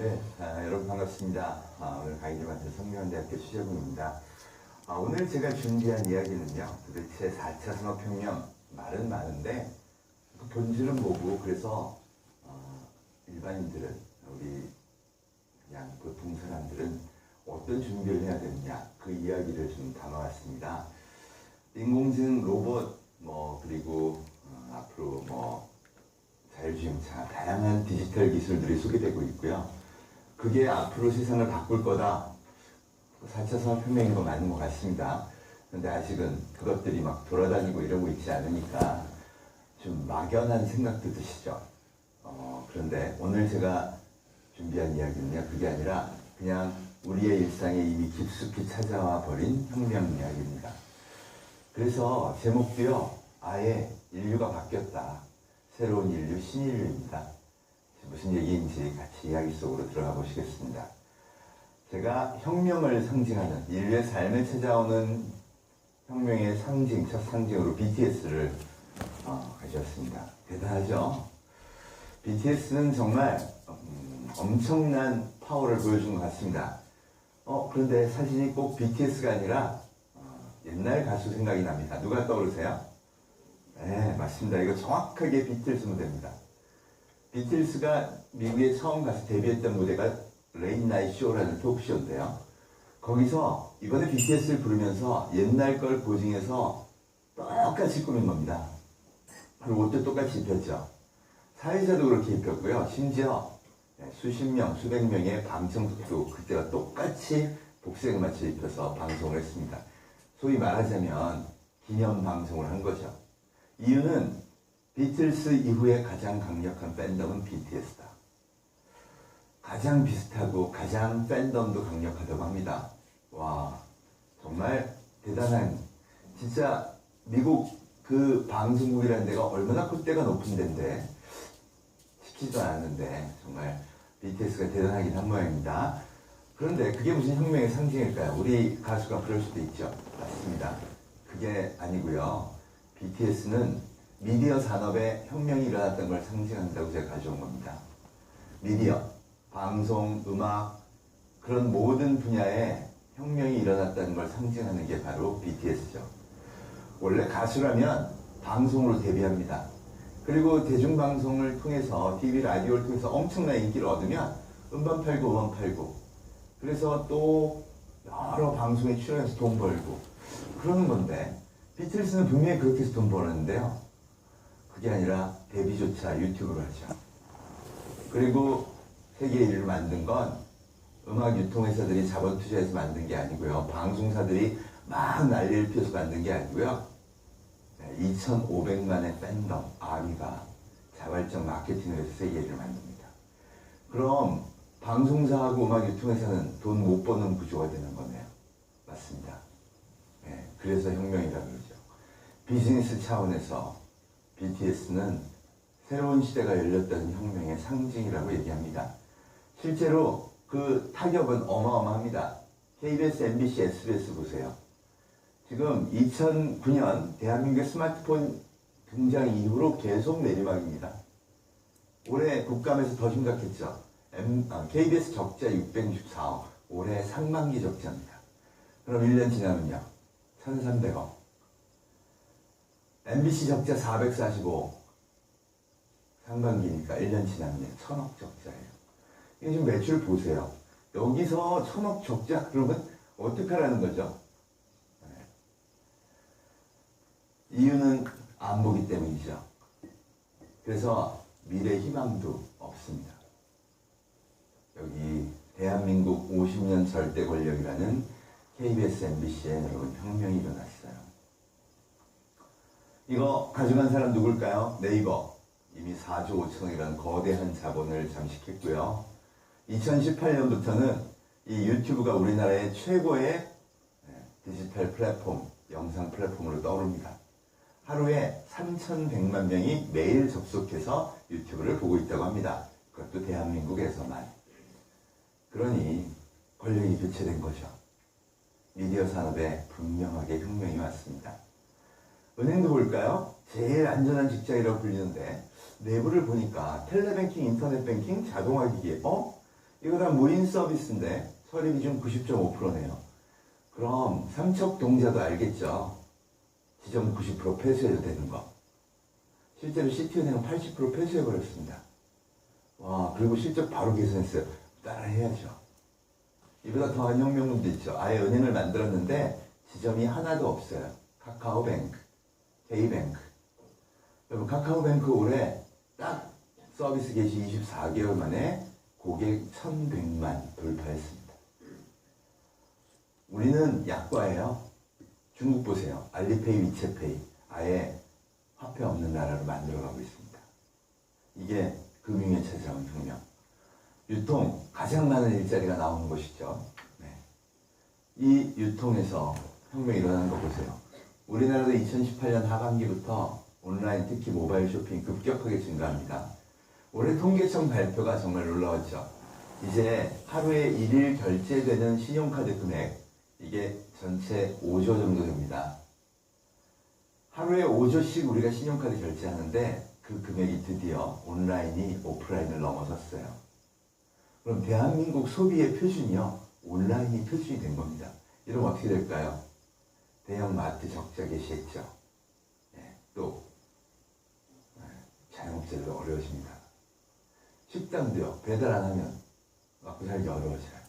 네, 여러분 반갑습니다. 오늘 강의를 맡은 성균관대학교 취재부입니다. 오늘 제가 준비한 이야기는요, 도대체 4차 산업혁명, 말은 많은데, 그 본질은 뭐고, 그래서, 일반인들은, 우리, 그냥 보통 사람들은 어떤 준비를 해야 되느냐, 그 이야기를 좀 담아왔습니다. 인공지능, 로봇, 그리고, 앞으로 자율주행차, 다양한 디지털 기술들이 소개되고 있고요. 그게 앞으로 세상을 바꿀 거다. 4차 산업혁명인 거 맞는 것 같습니다. 그런데 아직은 그것들이 막 돌아다니고 이러고 있지 않으니까 좀 막연한 생각도 드시죠. 그런데 오늘 제가 준비한 이야기는요, 그게 아니라 그냥 우리의 일상에 이미 깊숙이 찾아와 버린 혁명 이야기입니다. 그래서 제목도요, 아예 인류가 바뀌었다. 새로운 인류, 신인류입니다. 무슨 얘기인지 같이 이야기 속으로 들어가 보시겠습니다. 제가 혁명을 상징하는 인류의 삶을 찾아오는 혁명의 상징, 첫 상징으로 BTS를 가져왔습니다. 대단하죠? BTS는 정말 엄청난 파워를 보여준 것 같습니다. 그런데 사진이 꼭 BTS가 아니라 옛날 가수 생각이 납니다. 누가 떠오르세요? 네, 맞습니다. 이거 정확하게 비틀스 무대입니다. 비틀스가 미국에 처음 가서 데뷔했던 무대가 레인 나이트 쇼라는 토크쇼인데요. 거기서 이번에 BTS를 부르면서 옛날 걸 고증해서 똑같이 꾸민 겁니다. 그리고 옷도 똑같이 입혔죠. 사회자도 그렇게 입혔고요. 심지어 수십 명, 수백 명의 방청객도 그때와 똑같이 복색을 맞춰 입혀서 방송을 했습니다. 소위 말하자면 기념 방송을 한 거죠. 이유는 비틀스 이후에 가장 강력한 팬덤은 BTS다. 가장 비슷하고 가장 팬덤도 강력하다고 합니다. 와, 정말 대단한, 진짜 미국 그 방송국이라는 데가 얼마나 콧대가 높은 데인데 쉽지도 않았는데 정말 BTS가 대단하긴 한 모양입니다. 그런데 그게 무슨 혁명의 상징일까요? 우리 가수가 그럴 수도 있죠. 맞습니다. 그게 아니고요. BTS는 미디어 산업에 혁명이 일어났던 걸 상징한다고 제가 가져온 겁니다. 미디어, 방송, 음악, 그런 모든 분야에 혁명이 일어났다는 걸 상징하는 게 바로 BTS죠. 원래 가수라면 방송으로 데뷔합니다. 그리고 대중방송을 통해서, TV, 라디오를 통해서 엄청난 인기를 얻으면 음반 팔고, 음원 팔고, 그래서 또 여러 방송에 출연해서 돈 벌고, 그러는 건데, 비틀스는 분명히 그렇게 해서 돈 벌었는데요. 그게 아니라 데뷔조차 유튜브로 하죠. 그리고 세계 1위를 만든 건 음악 유통회사들이 자본 투자해서 만든 게 아니고요. 방송사들이 막 난리를 피워서 만든 게 아니고요. 2,500만의 팬덤, 아미가 자발적 마케팅을 해서 세계 1위를 만듭니다. 그럼 방송사하고 음악 유통회사는 돈 못 버는 구조가 되는 거네요. 맞습니다. 그래서 혁명이라고 그러죠. 비즈니스 차원에서 BTS는 새로운 시대가 열렸다는 혁명의 상징이라고 얘기합니다. 실제로 그 타격은 어마어마합니다. KBS, MBC, SBS 보세요. 지금 2009년 대한민국 스마트폰 등장 이후로 계속 내리막입니다. 올해 국감에서 더 심각했죠. KBS 적자 664억, 올해 상반기 적자입니다. 그럼 1년 지나면요, 1,300억. MBC 적자 445억. 상반기니까 1년 지나면 1,000억 적자예요. 이게 지금 매출 보세요. 여기서 1,000억 적자 그러면 어떻게 하라는 거죠? 이유는 안 보기 때문이죠. 그래서 미래 희망도 없습니다. 여기 대한민국 50년 절대 권력이라는 KBS, MBC에 여러분 혁명이 일어났어요. 이거 가져간 사람 누굴까요? 네이버. 이미 4조 5천억이라는 거대한 자본을 잠식했고요. 2018년부터는 이 유튜브가 우리나라의 최고의 디지털 플랫폼, 영상 플랫폼으로 떠오릅니다. 하루에 3,100만 명이 매일 접속해서 유튜브를 보고 있다고 합니다. 그것도 대한민국에서만. 그러니 권력이 교체된 거죠. 미디어 산업에 분명하게 혁명이 왔습니다. 은행도 볼까요? 제일 안전한 직장이라고 불리는데 내부를 보니까 텔레뱅킹, 인터넷뱅킹, 자동화기기, 이거 다 무인 서비스인데 처리 비중 90.5%네요. 그럼 삼척 동자도 알겠죠? 지점 90% 폐쇄해도 되는 거. 실제로 시티은행은 80% 폐쇄해버렸습니다. 와, 그리고 실적 바로 개선했어요. 따라해야죠. 이보다 더한 혁명도 있죠. 아예 은행을 만들었는데 지점이 하나도 없어요. 카카오뱅크, K뱅크. 여러분, 카카오뱅크 올해 딱 서비스 개시 24개월 만에 고객 1100만 돌파했습니다. 우리는 약과예요. 중국 보세요. 알리페이, 위챗페이. 아예 화폐 없는 나라로 만들어가고 있습니다. 이게 금융에 찾아온 혁명. 유통, 가장 많은 일자리가 나오는 것이죠. 네. 이 유통에서 혁명이 일어나는 거 보세요. 우리나라도 2018년 하반기부터 온라인, 특히 모바일 쇼핑 급격하게 증가합니다. 올해 통계청 발표가 정말 놀라웠죠. 이제 하루에 1일 결제되는 신용카드 금액, 이게 전체 5조 정도 됩니다. 하루에 5조씩 우리가 신용카드 결제하는데 그 금액이 드디어 온라인이 오프라인을 넘어섰어요. 그럼 대한민국 소비의 표준이요, 온라인이 표준이 된 겁니다. 이러면 어떻게 될까요? 대형 마트 적자 개시했죠. 네, 또 자영업자들 어려워집니다. 식당도요, 배달 안 하면 먹고 살기 어려워져요.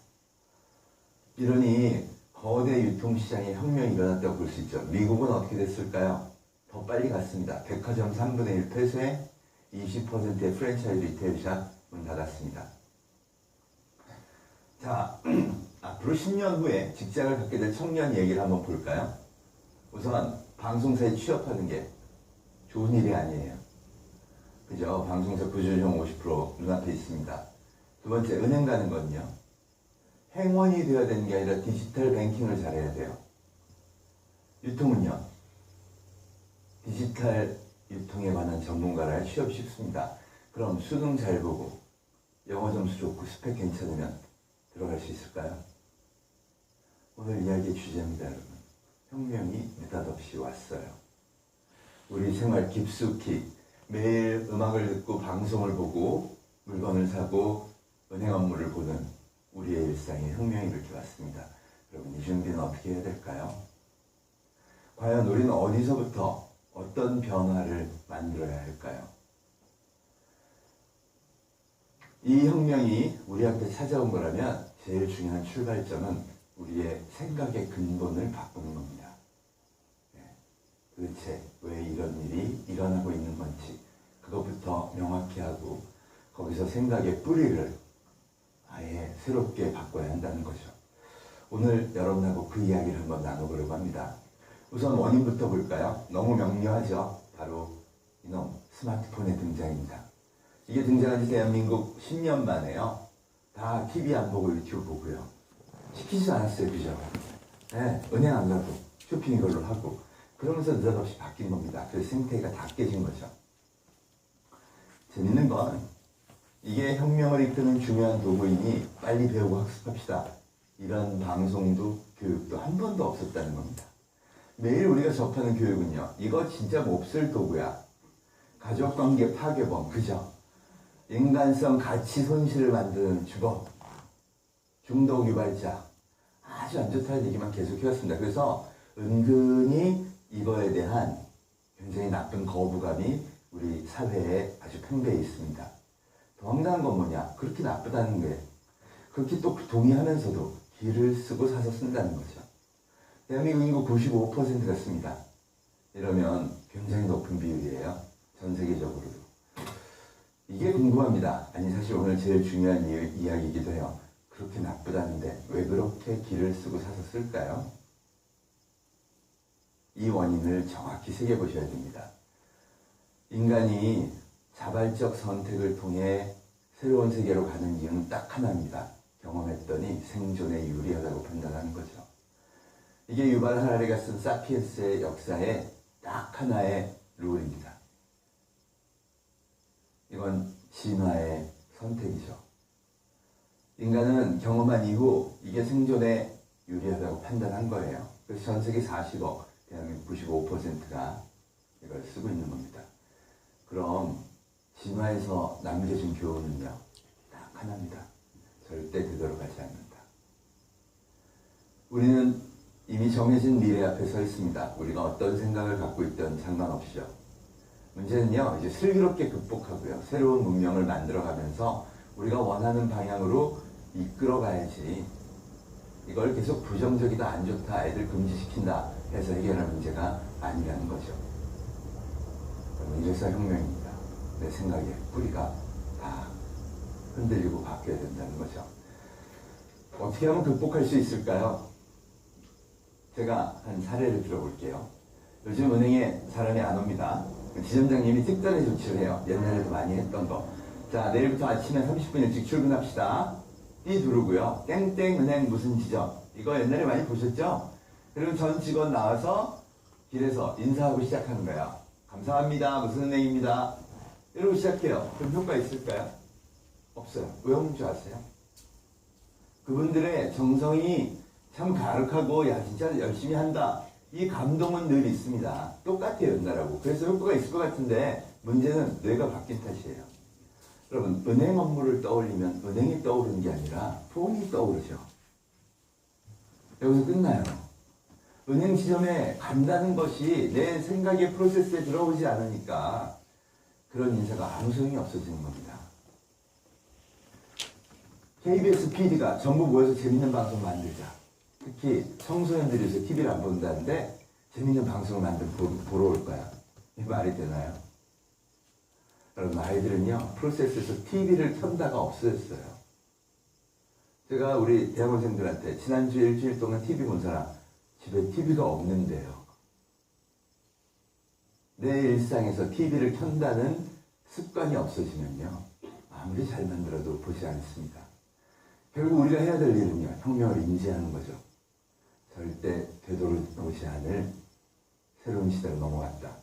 이러니 거대 유통시장에 혁명이 일어났다고 볼 수 있죠. 미국은 어떻게 됐을까요? 더 빨리 갔습니다. 백화점 3분의 1 폐쇄, 20%의 프랜차이즈 리테일샵 문 닫았습니다. 자, 앞으로 10년 후에 직장을 갖게 될 청년 얘기를 한번 볼까요? 우선 방송사에 취업하는 게 좋은 일이 아니에요. 그죠? 방송사 구조조정 50% 눈앞에 있습니다. 두 번째, 은행 가는 건요, 행원이 되어야 되는 게 아니라 디지털 뱅킹을 잘해야 돼요. 유통은요, 디지털 유통에 관한 전문가를 취업 쉽습니다. 그럼 수능 잘 보고 영어 점수 좋고 스펙 괜찮으면 들어갈 수 있을까요? 오늘 이야기의 주제입니다, 여러분. 혁명이 느닷없이 왔어요. 우리 생활 깊숙이 매일 음악을 듣고 방송을 보고 물건을 사고 은행 업무를 보는 우리의 일상에 혁명이 이렇게 왔습니다. 여러분, 이 준비는 어떻게 해야 될까요? 과연 우리는 어디서부터 어떤 변화를 만들어야 할까요? 이 혁명이 우리한테 찾아온 거라면 제일 중요한 출발점은 우리의 생각의 근본을 바꾸는 겁니다. 네. 도대체 왜 이런 일이 일어나고 있는 건지 그것부터 명확히 하고 거기서 생각의 뿌리를 아예 새롭게 바꿔야 한다는 거죠. 오늘 여러분하고 그 이야기를 한번 나눠보려고 합니다. 우선 원인부터 볼까요? 너무 명료하죠. 바로 이놈 스마트폰의 등장입니다. 이게 등장한 지 대한민국 10년 만에요. 다 TV 안 보고 유튜브 보고요. 시키지도 않았어요. 그죠? 네, 은행 안 가고 쇼핑 이걸로 하고 그러면서 느닷없이 바뀐 겁니다. 그래서 생태계가 다 깨진 거죠. 재밌는 건 이게 혁명을 이끄는 중요한 도구이니 빨리 배우고 학습합시다. 이런 방송도 교육도 한 번도 없었다는 겁니다. 매일 우리가 접하는 교육은요, 이거 진짜 몹쓸 도구야. 가족관계 파괴범, 그죠? 인간성 가치 손실을 만드는 주범, 중독 유발자, 아주 안 좋다는 얘기만 계속 해왔습니다. 그래서 은근히 이거에 대한 굉장히 나쁜 거부감이 우리 사회에 아주 팽배해 있습니다. 더 황당한 건 뭐냐? 그렇게 나쁘다는 게 그렇게 또 동의하면서도 기를 쓰고 사서 쓴다는 거죠. 대한민국 인구 95%가 씁니다. 이러면 굉장히 높은 비율이에요. 전 세계적으로도. 이게 궁금합니다. 아니, 사실 오늘 제일 중요한 이야기이기도 해요. 그렇게 나쁘다는데 왜 그렇게 기를 쓰고 사서 쓸까요? 이 원인을 정확히 새겨보셔야 됩니다. 인간이 자발적 선택을 통해 새로운 세계로 가는 이유는 딱 하나입니다. 경험했더니 생존에 유리하다고 판단하는 거죠. 이게 유발 하라리가 쓴 사피엔스의 역사의 딱 하나의 룰입니다. 이건 진화의 선택이죠. 인간은 경험한 이후 이게 생존에 유리하다고 판단한 거예요. 그래서 전 세계 40억, 대한민국 95%가 이걸 쓰고 있는 겁니다. 그럼 진화에서 남겨진 교훈은요, 딱 하나입니다. 절대 그대로 가지 않는다. 우리는 이미 정해진 미래 앞에 서 있습니다. 우리가 어떤 생각을 갖고 있든 상관없이요. 문제는요, 이제 슬기롭게 극복하고요. 새로운 문명을 만들어가면서 우리가 원하는 방향으로 이끌어가야지, 이걸 계속 부정적이다, 안 좋다, 애들 금지시킨다 해서 해결할 문제가 아니라는 거죠. 이래서 혁명입니다. 내 생각의 뿌리가 다 흔들리고 바뀌어야 된다는 거죠. 어떻게 하면 극복할 수 있을까요? 제가 한 사례를 들어볼게요. 요즘 은행에 사람이 안 옵니다. 지점장님이 특단의 조치를 해요. 옛날에도 많이 했던 거. 자, 내일부터 아침에 30분 일찍 출근합시다. 삐 누르고요. 땡땡 은행 무슨 지점. 이거 옛날에 많이 보셨죠? 그리고 전 직원 나와서 길에서 인사하고 시작하는 거예요. 감사합니다. 무슨 은행입니다. 이러고 시작해요. 그럼 효과 있을까요? 없어요. 왜 없는 줄 아세요? 그분들의 정성이 참 가득하고, 야, 진짜 열심히 한다, 이 감동은 늘 있습니다. 똑같아요, 옛날하고. 그래서 효과가 있을 것 같은데, 문제는 뇌가 바뀐 탓이에요. 여러분, 은행 업무를 떠올리면 은행이 떠오르는 게 아니라 폰이 떠오르죠. 여기서 끝나요. 은행 지점에 간다는 것이 내 생각의 프로세스에 들어오지 않으니까 그런 인사가 아무 소용이 없어지는 겁니다. KBS PD가 전부 모여서 재밌는 방송 만들자. 특히 청소년들이 요새 TV를 안 본다는데 재밌는 방송을 보러 올 거야. 이게 말이 되나요? 여러분, 아이들은요, 프로세스에서 TV를 켠다가 없어졌어요. 제가 우리 대학원생들한테 지난주에 일주일 동안 TV 본 사람, 집에 TV가 없는데요. 내 일상에서 TV를 켠다는 습관이 없어지면요, 아무리 잘 만들어도 보지 않습니다. 결국 우리가 해야 될 일은요, 혁명을 인지하는 거죠. 절대 되돌아오지 않을 새로운 시대로 넘어갔다.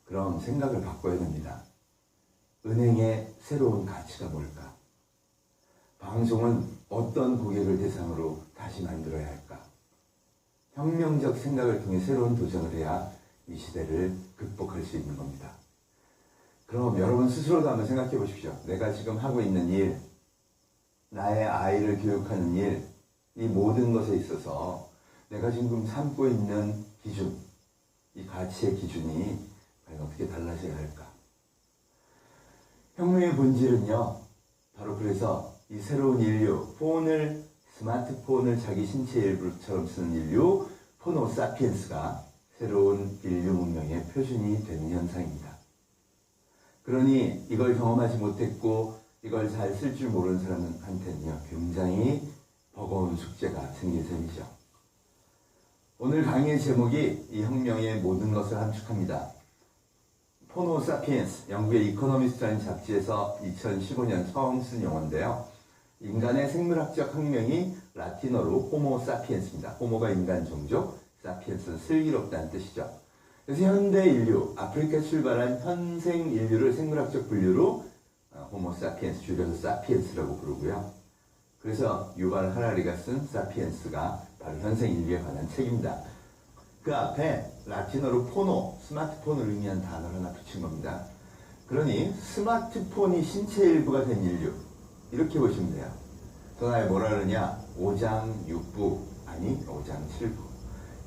그럼 생각을 바꿔야 됩니다. 은행의 새로운 가치가 뭘까? 방송은 어떤 고객을 대상으로 다시 만들어야 할까? 혁명적 생각을 통해 새로운 도전을 해야 이 시대를 극복할 수 있는 겁니다. 그럼 여러분 스스로도 한번 생각해 보십시오. 내가 지금 하고 있는 일, 나의 아이를 교육하는 일, 이 모든 것에 있어서 내가 지금 삼고 있는 기준, 이 가치의 기준이 과연 어떻게 달라져야 할까? 혁명의 본질은요, 바로 그래서 이 새로운 인류, 스마트폰을 자기 신체 일부처럼 쓰는 인류, 호모 사피엔스가 새로운 인류 문명의 표준이 되는 현상입니다. 그러니 이걸 경험하지 못했고 이걸 잘 쓸 줄 모르는 사람한테는요, 굉장히 버거운 숙제가 생길 셈이죠. 오늘 강의의 제목이 이 혁명의 모든 것을 함축합니다. 호모 사피엔스, 영국의 이코노미스트라는 잡지에서 2015년 처음 쓴 용어인데요. 인간의 생물학적 혁명이 라틴어로 호모 사피엔스입니다. 호모가 인간 종족, 사피엔스는 슬기롭다는 뜻이죠. 그래서 현대 인류, 아프리카 출발한 현생 인류를 생물학적 분류로 호모 사피엔스, 줄여서 사피엔스라고 부르고요. 그래서 유발 하라리가 쓴 사피엔스가 바로 현생 인류에 관한 책입니다. 그 앞에 라틴어로 포노, 스마트폰을 의미한 단어를 하나 붙인 겁니다. 그러니 스마트폰이 신체 일부가 된 인류, 이렇게 보시면 돼요. 전화에 뭐라 그러냐? 5장 6부, 아니 5장 7부.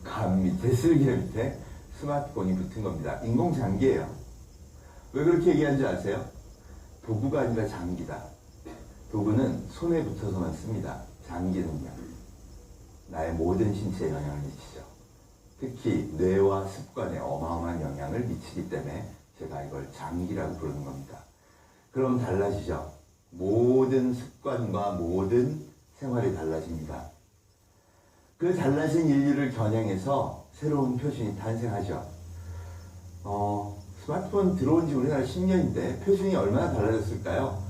감 밑에, 쓸개 밑에 스마트폰이 붙은 겁니다. 인공장기예요. 왜 그렇게 얘기하는지 아세요? 도구가 아니라 장기다. 도구는 손에 붙어서만 씁니다. 장기는요, 나의 모든 신체에 영향을 미치죠. 특히 뇌와 습관에 어마어마한 영향을 미치기 때문에 제가 이걸 장기라고 부르는 겁니다. 그럼 달라지죠. 모든 습관과 모든 생활이 달라집니다. 그 달라진 인류를 겨냥해서 새로운 표준이 탄생하죠. 스마트폰 들어온 지 우리나라 10년인데 표준이 얼마나 달라졌을까요?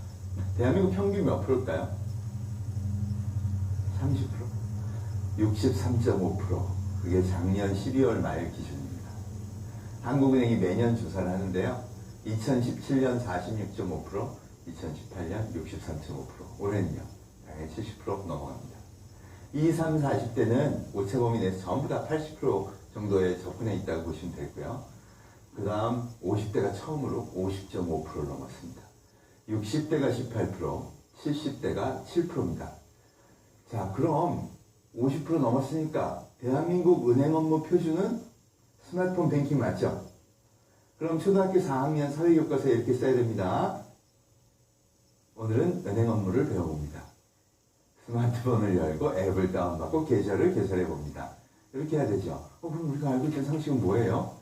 대한민국 평균 몇 프로일까요? 30%? 63.5%. 그게 작년 12월 말 기준입니다. 한국은행이 매년 조사를 하는데요. 2017년 46.5%, 2018년 63.5%, 올해는요, 당연히 70% 넘어갑니다. 20, 30, 40대는 오차범위 내에서 전부 다 80% 정도에 접근해 있다고 보시면 되고요. 그 다음 50대가 처음으로 50.5%를 넘었습니다. 60대가 18%, 70대가 7%입니다. 자, 그럼 50% 넘었으니까 대한민국 은행 업무 표준은 스마트폰 뱅킹 맞죠? 그럼 초등학교 4학년 사회교과서에 이렇게 써야 됩니다. 오늘은 은행 업무를 배워봅니다. 스마트폰을 열고 앱을 다운받고 계좌를 개설해 봅니다. 이렇게 해야 되죠. 그럼 우리가 알고 있던 상식은 뭐예요?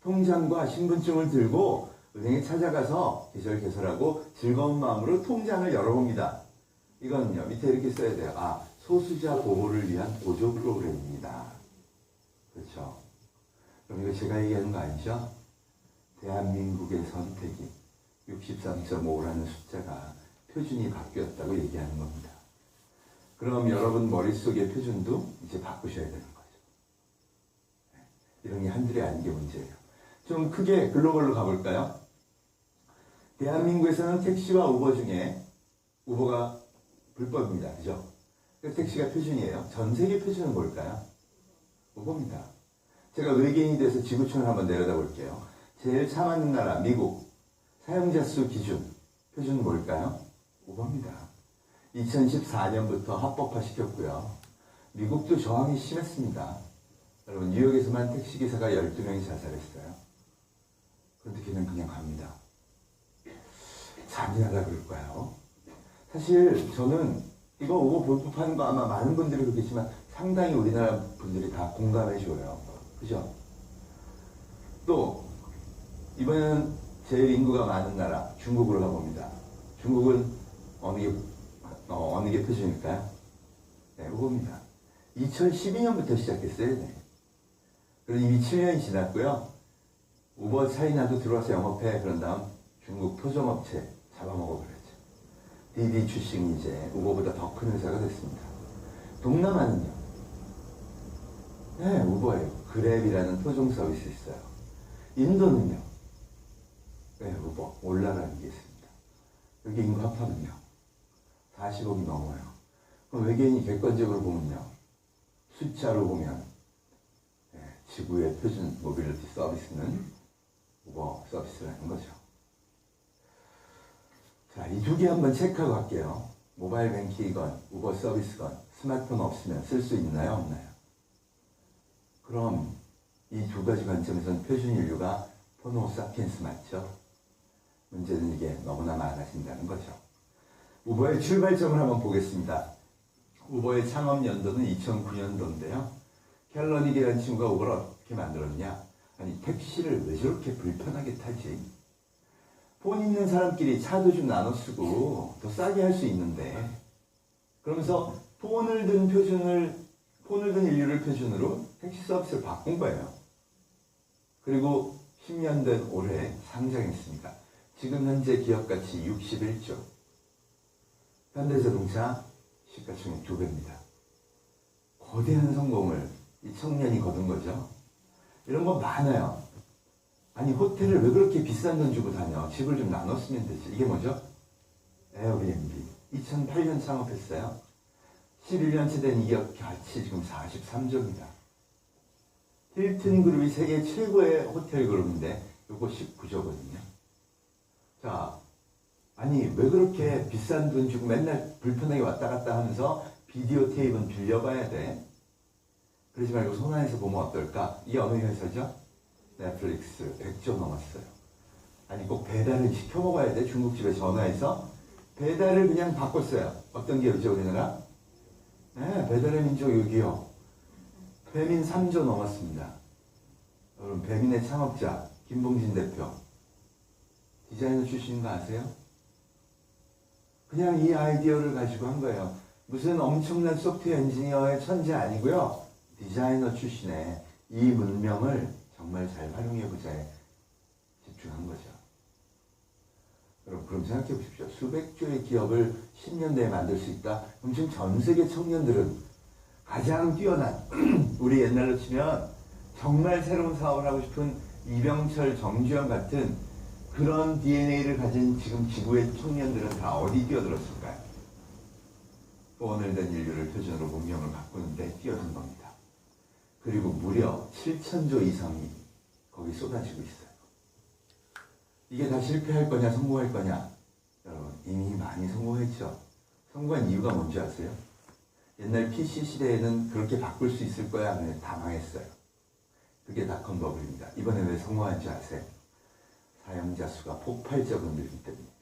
통장과 신분증을 들고 은행에 찾아가서 계좌를 개설하고 즐거운 마음으로 통장을 열어봅니다. 이거는요, 밑에 이렇게 써야 돼요. 아, 소수자 보호를 위한 보조 프로그램입니다. 그렇죠. 그럼 이거 제가 얘기하는 거 아니죠? 대한민국의 선택이 63.5라는 숫자가 표준이 바뀌었다고 얘기하는 겁니다. 그럼 여러분 머릿속의 표준도 이제 바꾸셔야 되는 거죠. 이런 게 한둘이 아닌 게 문제예요. 좀 크게 글로벌로 가볼까요? 대한민국에서는 택시와 우버 중에 우버가 불법입니다. 그죠? 택시가 표준이에요. 전 세계 표준은 뭘까요? 우버입니다. 제가 외계인이 돼서 지구촌을 한번 내려다 볼게요. 제일 차 많은 나라 미국 사용자 수 기준 표준은 뭘까요? 우버입니다. 2014년부터 합법화 시켰고요. 미국도 저항이 심했습니다. 여러분 뉴욕에서만 택시기사가 12명이 자살했어요. 그런데 걔는 그냥 갑니다. 잔인하다 그럴까요? 사실 저는 이거 우버 불법하는 거 아마 많은 분들이 그렇겠지만 상당히 우리나라 분들이 다 공감해 줘요. 그죠? 또 이번에는 제일 인구가 많은 나라 중국으로 가봅니다. 중국은 어느 게 표준일까요? 네, 우버입니다. 2012년부터 시작했어요. 네. 그리고 이미 7년이 지났고요. 우버 차이나도 들어와서 영업해. 그런 다음 중국 토종업체 잡아먹어 버렸죠. 디디 출신이 이제 우버보다 더 큰 회사가 됐습니다. 동남아는요. 네, 우버예요. 그랩이라는 토종 서비스 있어요. 인도는요. 네, 우버 올라라는 게 있습니다. 여기 인구 합하면요. 40억이 넘어요. 그럼 외계인이 객관적으로 보면요. 숫자로 보면 네, 지구의 표준 모빌리티 서비스는 우버 서비스라는 거죠. 자, 이 두 개 한번 체크하고 갈게요. 모바일 뱅킹이건 우버 서비스건 스마트폰 없으면 쓸 수 있나요? 없나요? 그럼 이 두 가지 관점에서는 표준 인류가 호모 사피엔스 맞죠? 문제는 이게 너무나 많아진다는 거죠. 우버의 출발점을 한번 보겠습니다. 우버의 창업 연도는 2009년도인데요. 켈러닉이라는 친구가 우버를 어떻게 만들었냐? 아니, 택시를 왜 저렇게 불편하게 타지? 폰 있는 사람끼리 차도 좀 나눠 쓰고 더 싸게 할 수 있는데, 그러면서 폰을 든 인류를 표준으로 택시 서비스를 바꾼 거예요. 그리고 10년 된 올해 상장했습니다. 지금 현재 기업가치 61조. 현대자동차 시가총액 2배입니다. 거대한 성공을 이 청년이 거둔 거죠. 이런 거 많아요. 아니, 호텔을 왜 그렇게 비싼 돈 주고 다녀? 집을 좀 나눴으면 되지. 이게 뭐죠? 에어비앤비. 2008년 창업했어요. 11년째 된 이 기업 가치 지금 43조입니다. 힐튼 그룹이 세계 최고의 호텔 그룹인데 요거 19조거든요. 자, 아니 왜 그렇게 비싼 돈 주고 맨날 불편하게 왔다 갔다 하면서 비디오 테이프는 빌려봐야 돼? 그러지 말고 손 안에서 보면 어떨까? 이게 어느 회사죠? 넷플릭스 100조 넘었어요. 아니 꼭 배달을 시켜 먹어야 돼? 중국집에 전화해서 배달을 그냥 바꿨어요. 어떤 기업이죠 우리나라? 네, 배달의 민족 요기요. 배민 3조 넘었습니다. 여러분 배민의 창업자 김봉진 대표 디자이너 출신인 거 아세요? 그냥 이 아이디어를 가지고 한 거예요. 무슨 엄청난 소프트웨어 엔지니어의 천재 아니고요. 디자이너 출신의 이 문명을 정말 잘 활용해보자에 집중한 거죠. 여러분 그럼 생각해 보십시오. 수백 조의 기업을 10년 내에 만들 수 있다? 그럼 지금 전 세계 청년들은 가장 뛰어난 우리 옛날로 치면 정말 새로운 사업을 하고 싶은 이병철, 정주영 같은 그런 DNA를 가진 지금 지구의 청년들은 다 어디 뛰어들었을까요? 오늘 된 인류를 표준으로 문명을 바꾸는데 뛰어든 겁니다. 그리고 무려 7천조 이상이 거기 쏟아지고 있어요. 이게 다 실패할 거냐 성공할 거냐? 여러분 이미 많이 성공했죠. 성공한 이유가 뭔지 아세요? 옛날 PC 시대에는 그렇게 바꿀 수 있을 거야 하면 다 망했어요. 그게 닷컴 버블입니다. 이번에 왜 성공한지 아세요? 사용자 수가 폭발적으로 늘기 때문입니다.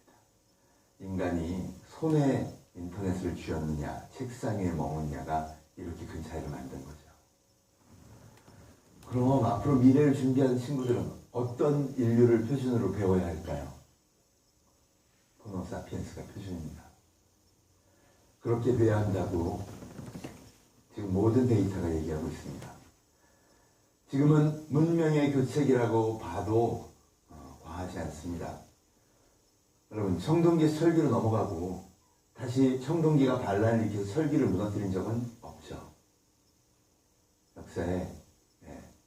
인간이 손에 인터넷을 쥐었느냐, 책상 위에 머무느냐가 이렇게 큰 차이를 만든 거죠. 그럼 앞으로 미래를 준비하는 친구들은 어떤 인류를 표준으로 배워야 할까요? 호모 사피엔스가 표준입니다. 그렇게 돼야 한다고 지금 모든 데이터가 얘기하고 있습니다. 지금은 문명의 교책이라고 봐도 과하지 않습니다. 여러분, 청동기 설기로 넘어가고 다시 청동기가 반란을 일으켜서 설기를 무너뜨린 적은 없죠. 역사에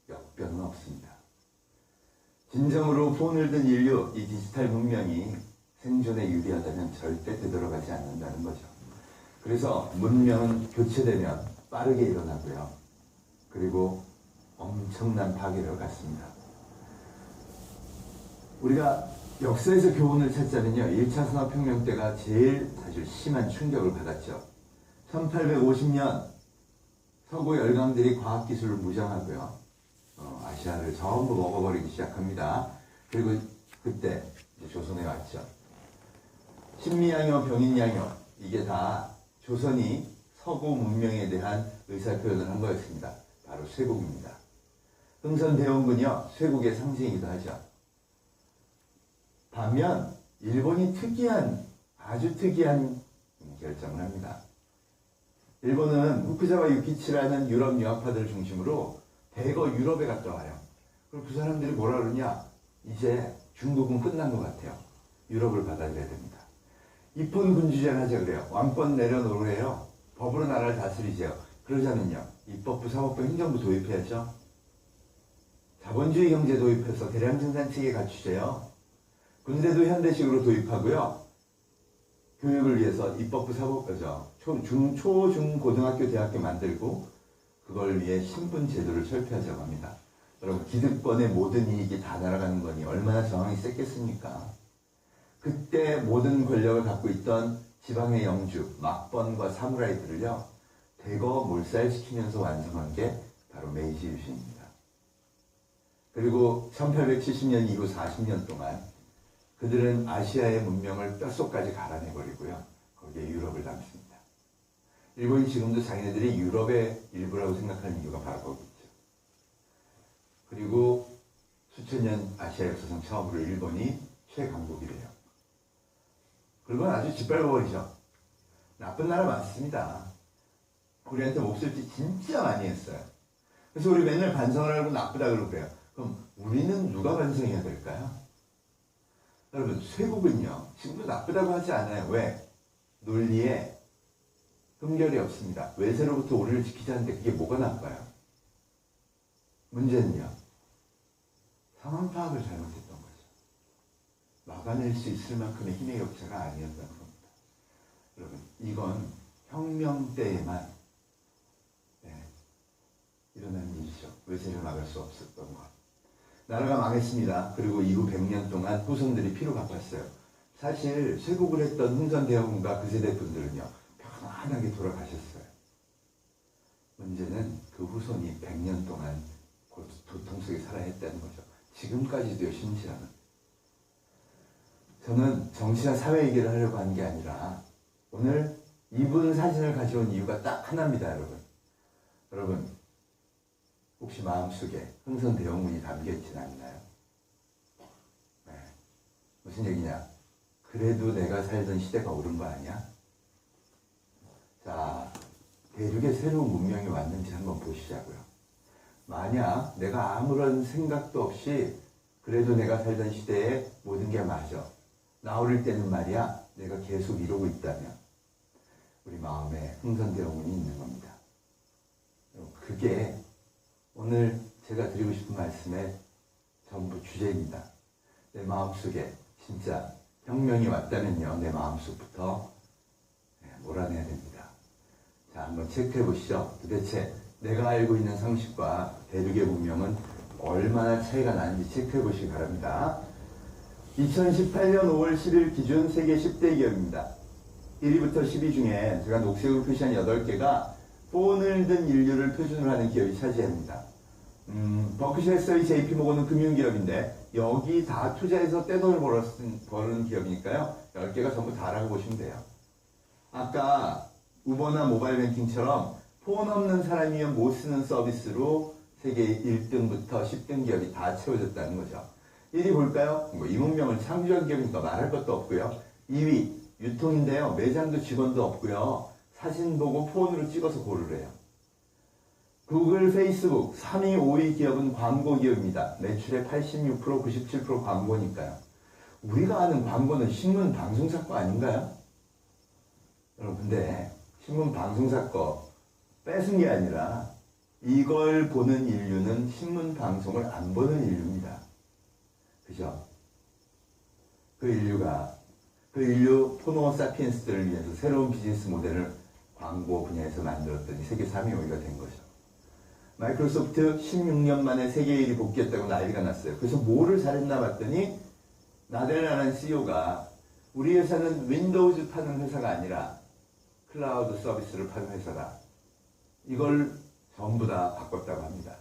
역변은 없습니다. 진정으로 폰을 든 인류, 이 디지털 문명이 생존에 유리하다면 절대 되돌아가지 않는다는 거죠. 그래서 문명은 교체되면 빠르게 일어나고요. 그리고 엄청난 파괴를 갖습니다. 우리가 역사에서 교훈을 찾자면요, 1차 산업혁명 때가 제일 사실 심한 충격을 받았죠. 1850년 서구 열강들이 과학기술을 무장하고요, 아시아를 전부 먹어버리기 시작합니다. 그리고 그때 이제 조선에 왔죠. 신미양요, 병인양요, 이게 다 조선이 서구 문명에 대한 의사표현을 한 거였습니다. 바로 쇠국입니다. 흥선대원군이요, 쇠국의 상징이기도 하죠. 반면 일본이 아주 특이한 결정을 합니다. 일본은 후쿠자와 유키치라는 유럽 유학파들을 중심으로 대거 유럽에 갔다 와요. 그럼 그 사람들이 뭐라 그러냐? 이제 중국은 끝난 것 같아요. 유럽을 받아들여야 됩니다. 입헌 군주제를 하자 그래요. 왕권 내려놓으래요. 법으로 나라를 다스리세요. 그러자면요, 입법부, 사법부, 행정부 도입해야죠. 자본주의 경제 도입해서 대량 생산 체계 갖추세요. 군대도 현대식으로 도입하고요. 교육을 위해서 입법부, 사법부죠. 초, 중, 고등학교, 대학교 만들고 그걸 위해 신분 제도를 철폐하자고 합니다. 여러분, 기득권의 모든 이익이 다 날아가는 거니 얼마나 저항이 셌겠습니까? 그때 모든 권력을 갖고 있던 지방의 영주, 막번과 사무라이들을요, 대거 몰살시키면서 완성한 게 바로 메이지 유신입니다. 그리고 1870년 이후 40년 동안 그들은 아시아의 문명을 뼛속까지 갈아내버리고요, 거기에 유럽을 담습니다. 일본이 지금도 자기네들이 유럽의 일부라고 생각하는 이유가 바로 거기죠. 그리고 수천 년 아시아 역사상 처음으로 일본이 최강국이래요. 그리고 아주 짓밟아버리죠. 나쁜 나라 많습니다. 우리한테 몹쓸 짓 진짜 많이 했어요. 그래서 우리 맨날 반성을 하고 나쁘다 그러고 그래요. 그럼 우리는 누가 반성해야 될까요? 여러분, 쇠국은요, 지금도 나쁘다고 하지 않아요. 왜? 논리에 흠결이 없습니다. 외세로부터 우리를 지키자는데 그게 뭐가 나빠요? 문제는요, 상황 파악을 잘못했던 거죠. 막아낼 수 있을 만큼의 힘의 격차가 아니었던 겁니다. 여러분, 이건 혁명 때에만 일어난 일이죠. 외세를 막을 수 없었던 것. 나라가 망했습니다. 그리고 이후 100년 동안 후손들이 피로 갚았어요. 사실 쇄국을 했던 흥선대원군과 그 세대 분들은요, 편안하게 돌아가셨어요. 문제는 그 후손이 100년 동안 고통 속에 살아야 했다는 거죠. 지금까지도요, 심지어는. 저는 정치나 사회 얘기를 하려고 하는 게 아니라 오늘 이분 사진을 가져온 이유가 딱 하나입니다, 여러분. 여러분, 혹시 마음속에 흥선대원군이 담겨있진 않나요? 네. 무슨 얘기냐? 그래도 내가 살던 시대가 옳은 거 아니야? 자, 대륙에 새로운 문명이 왔는지 한번 보시자고요. 만약 내가 아무런 생각도 없이 그래도 내가 살던 시대에 모든 게 맞아, 나 어릴 때는 말이야, 내가 계속 이러고 있다면 우리 마음에 흥선대원군이 있는 겁니다. 그게 오늘 제가 드리고 싶은 말씀의 전부 주제입니다. 내 마음속에 진짜 혁명이 왔다면요, 내 마음속부터 몰아내야 됩니다. 자, 한번 체크해 보시죠. 도대체 내가 알고 있는 상식과 대륙의 문명은 얼마나 차이가 나는지 체크해 보시기 바랍니다. 2018년 5월 10일 기준 세계 10대 기업입니다. 1위부터 10위 중에 제가 녹색으로 표시한 8개가 폰을 든 인류를 표준으로 하는 기업이 차지합니다. 버크셔 해서웨이 JP모건은 금융기업인데 여기 다 투자해서 떼돈을 버는 기업이니까요. 10개가 전부 다라고 보시면 돼요. 아까 우버나 모바일 뱅킹처럼 폰 없는 사람이면 못 쓰는 서비스로 세계 1등부터 10등 기업이 다 채워졌다는 거죠. 1위 볼까요? 이 문명을 창조한 기업이니까 말할 것도 없고요. 2위 유통인데요. 매장도 직원도 없고요. 사진 보고 폰으로 찍어서 고르래요. 구글, 페이스북 3위, 5위 기업은 광고 기업입니다. 매출의 86%, 97% 광고니까요. 우리가 아는 광고는 신문 방송사 거 아닌가요? 여러분 근데 신문 방송사 거 뺏은 게 아니라 이걸 보는 인류는 신문 방송을 안 보는 인류입니다. 그죠? 그 인류 호모 사피엔스들을 위해서 새로운 비즈니스 모델을 광고 분야에서 만들었더니 세계 3위, 5위가 된 거죠. 마이크로소프트 16년 만에 세계 1위 복귀했다고 난리가 났어요. 그래서 뭐를 잘했나 봤더니 나델라라는 CEO가 우리 회사는 윈도우즈 파는 회사가 아니라 클라우드 서비스를 파는 회사다. 이걸 전부 다 바꿨다고 합니다.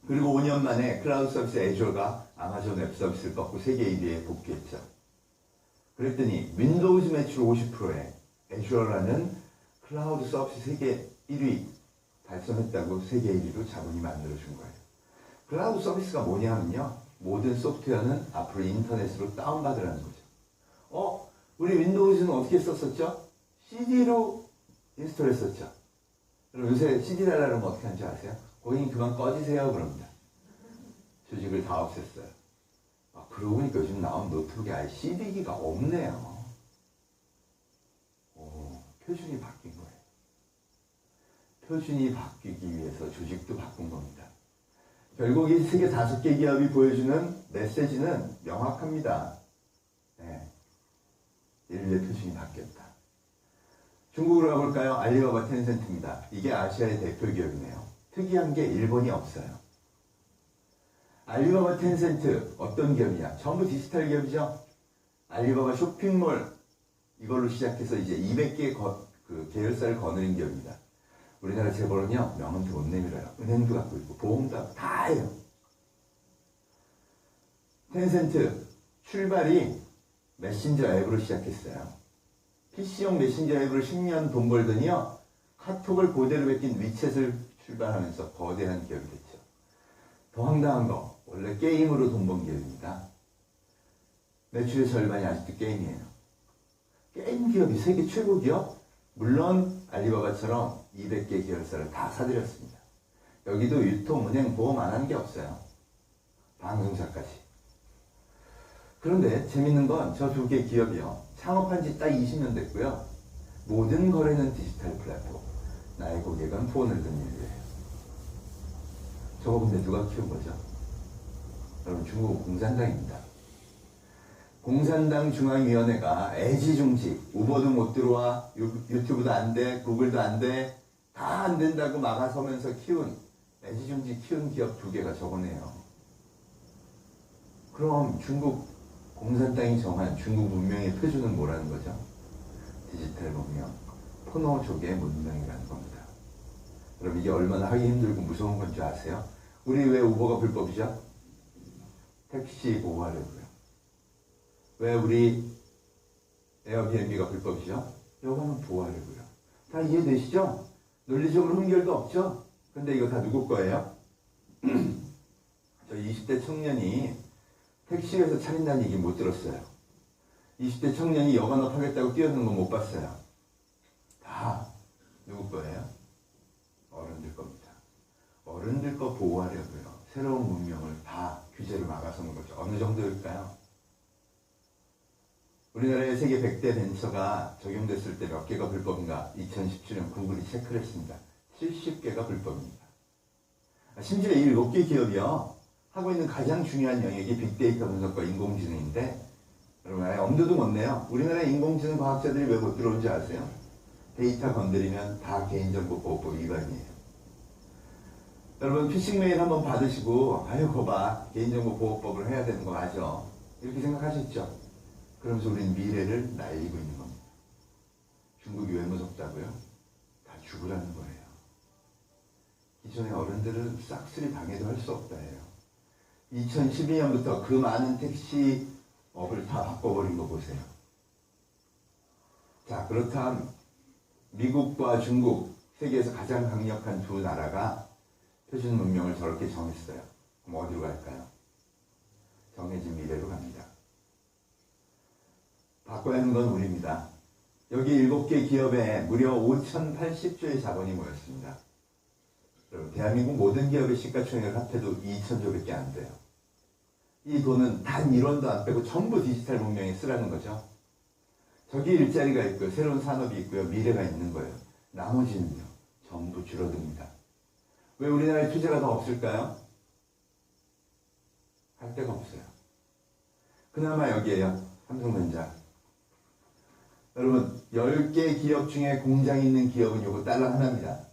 그리고 5년 만에 클라우드 서비스 애주어가 아마존 웹 서비스를 꺾고 세계 1위에 복귀했죠. 그랬더니 윈도우즈 매출 50%에 애주어라는 클라우드 서비스 세계 1위 달성했다고 세계 1위로 자본이 만들어준 거예요. 클라우드 서비스가 뭐냐면요. 모든 소프트웨어는 앞으로 인터넷으로 다운받으라는 거죠. 우리 윈도우즈는 어떻게 썼었죠? CD로 인스톨했었죠. 그럼 요새 CD 달라고 하면 어떻게 하는지 아세요? 고객님 그만 꺼지세요 그럽니다. 조직을 다 없앴어요. 그러고 보니까 요즘 나온 노트북에 아예 CD기가 없네요. 표준이 바뀐 거예요. 표준이 바뀌기 위해서 조직도 바꾼 겁니다. 결국 이 세계 5개 기업이 보여주는 메시지는 명확합니다. 네. 인류의 표준이 바뀌었다. 중국으로 가볼까요? 알리바바 텐센트입니다. 이게 아시아의 대표 기업이네요. 특이한 게 일본이 없어요. 알리바바 텐센트 어떤 기업이냐? 전부 디지털 기업이죠. 알리바바 쇼핑몰 이걸로 시작해서 이제 200개의 계열사를 거느린 기업입니다. 우리나라 재벌은요, 명함도 못 내밀어요. 은행도 갖고 있고, 보험도 다 해요. 텐센트 출발이 메신저 앱으로 시작했어요. PC용 메신저 앱으로 10년 돈 벌더니요, 카톡을 그대로 베낀 위챗을 출발하면서 거대한 기업이 됐죠. 더 황당한 거, 원래 게임으로 돈 번 기업입니다. 매출의 절반이 아직도 게임이에요. 게임 기업이 세계 최고 기업? 물론 알리바바처럼 200개 계열사를 다 사들였습니다. 여기도 유통, 은행, 보험 안 하는 게 없어요. 방송사까지. 그런데 재밌는 건 저 2개 기업이요. 창업한 지 딱 20년 됐고요. 모든 거래는 디지털 플랫폼. 나의 고객은 폰을 든 인류예요. 저거 근데 누가 키운 거죠? 여러분 중국 공산당입니다. 공산당 중앙위원회가 애지중지 우버도 못 들어와 유튜브도 안 돼 구글도 안 돼 다 안 된다고 막아서면서 키운 애지중지 키운 기업 2개가 저거네요. 그럼 중국 공산당이 정한 중국 문명의 표준은 뭐라는 거죠? 디지털 문명, 포노족의 문명이라는 겁니다. 그럼 이게 얼마나 하기 힘들고 무서운 건 줄 아세요? 우리 왜 우버가 불법이죠? 택시 보호하려고요. 왜 우리 에어비앤비가 불법이죠? 요거는 보호하려고요. 다 이해되시죠? 논리적으로 흠결도 없죠? 근데 이거 다 누구 거예요? 저 20대 청년이 택시에서 차린다는 얘기 못 들었어요. 20대 청년이 여관업 하겠다고 뛰어드는 거 못 봤어요. 다 누구 거예요? 어른들 겁니다. 어른들 거 보호하려고요. 새로운 문명을 다 규제를 막아서는 거죠. 어느 정도일까요? 우리나라의 세계 100대 벤처가 적용됐을 때 몇 개가 불법인가? 2017년 구글이 체크를 했습니다. 70개가 불법입니다. 심지어 이 7개 기업이요. 하고 있는 가장 중요한 영역이 빅데이터 분석과 인공지능인데 여러분 아예 엄두도 못 내요. 우리나라의 인공지능 과학자들이 왜 못 들어온지 아세요? 데이터 건드리면 다 개인정보보호법 위반이에요. 여러분 피싱 메일 한번 받으시고 아유 거봐 개인정보보호법을 해야 되는 거 맞아 이렇게 생각하셨죠? 그러면서 우리는 미래를 날리고 있는 겁니다. 중국이 왜 무섭다고요? 다 죽으라는 거예요. 기존의 어른들은 싹쓸이 방해도 할 수 없다 해요. 2012년부터 그 많은 택시업을 다 바꿔버린 거 보세요. 자, 그렇다면 미국과 중국, 세계에서 가장 강력한 두 나라가 표준 문명을 저렇게 정했어요. 그럼 어디로 갈까요? 정해진 미래로 갑니다. 바꿔야 하는 건 우리입니다. 여기 7개 기업에 무려 5,080조의 자본이 모였습니다. 여러분, 대한민국 모든 기업의 시가총액을 합해도 2,000조밖에 안 돼요. 이 돈은 단 1원도 안 빼고 전부 디지털 문명에 쓰라는 거죠. 저기 일자리가 있고요. 새로운 산업이 있고요. 미래가 있는 거예요. 나머지는요. 전부 줄어듭니다. 왜 우리나라에 투자가 더 없을까요? 할 데가 없어요. 그나마 여기에요. 삼성전자. 여러분, 10개 기업 중에 공장이 있는 기업은 요거 달러 하나입니다.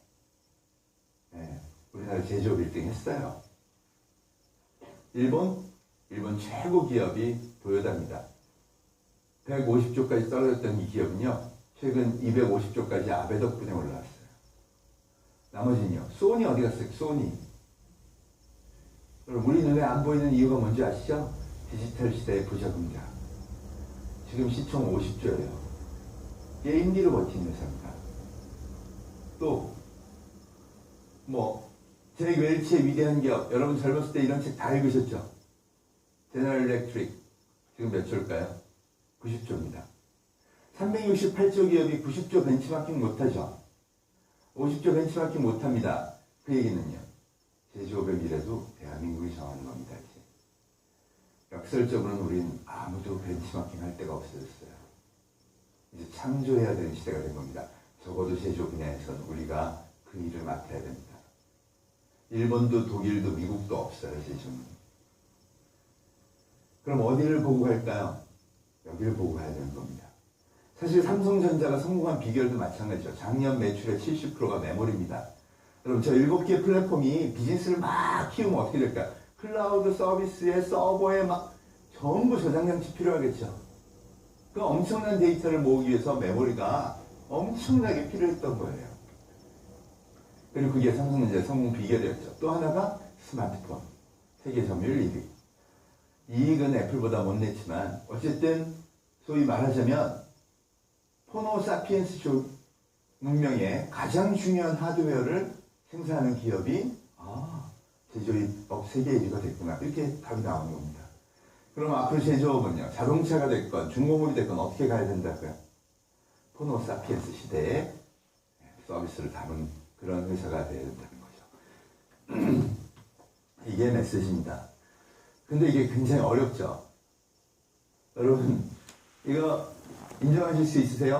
네, 우리나라 제조업 1등 했어요. 일본 최고 기업이 도요타입니다. 150조까지 떨어졌던 이 기업은요, 최근 250조까지 아베 덕분에 올라왔어요. 나머지는요, 소니 어디 갔어요? 소니. 여러분, 우리 눈에 안 보이는 이유가 뭔지 아시죠? 디지털 시대의 부적응자. 지금 시총 50조예요. 게임기로 버티는 회사입니다. 또, 잭 웰치의 위대한 기업. 여러분 젊었을 때 이런 책 다 읽으셨죠? 제너럴 일렉트릭. 지금 몇 조일까요? 90조입니다. 368조 기업이 90조 벤치마킹 못하죠? 50조 벤치마킹 못합니다. 그 얘기는요. 제조업의 미래도 대한민국이 정하는 겁니다. 이제. 역설적으로는 우린 아무도 벤치마킹 할 데가 없어졌어요. 이제 창조해야 되는 시대가 된 겁니다. 적어도 제조 분야에서는 우리가 그 일을 맡아야 됩니다. 일본도 독일도 미국도 없어요, 제조는. 그럼 어디를 보고 갈까요? 여기를 보고 가야 되는 겁니다. 사실 삼성전자가 성공한 비결도 마찬가지죠. 작년 매출의 70%가 메모리입니다. 여러분, 저 7개 플랫폼이 비즈니스를 막 키우면 어떻게 될까요? 클라우드 서비스에 서버에 막 전부 저장장치 필요하겠죠. 그 엄청난 데이터를 모으기 위해서 메모리가 엄청나게 필요했던 거예요. 그리고 그게 삼성전자의 성공 비결이었죠. 또 하나가 스마트폰. 세계 점유율 1위. 이익은 애플보다 못 냈지만 어쨌든 소위 말하자면 호모사피엔스 문명의 가장 중요한 하드웨어를 생산하는 기업이 제조업 세계 1위가 됐구나. 이렇게 답이 나오는 겁니다. 그럼 앞으로 제조업은요. 자동차가 됐건 중공업이 됐건 어떻게 가야 된다고요? 호모사피엔스 시대에 서비스를 다룬 그런 회사가 되어야 된다는 거죠. 이게 메시지입니다. 근데 이게 굉장히 어렵죠. 여러분, 이거 인정하실 수 있으세요?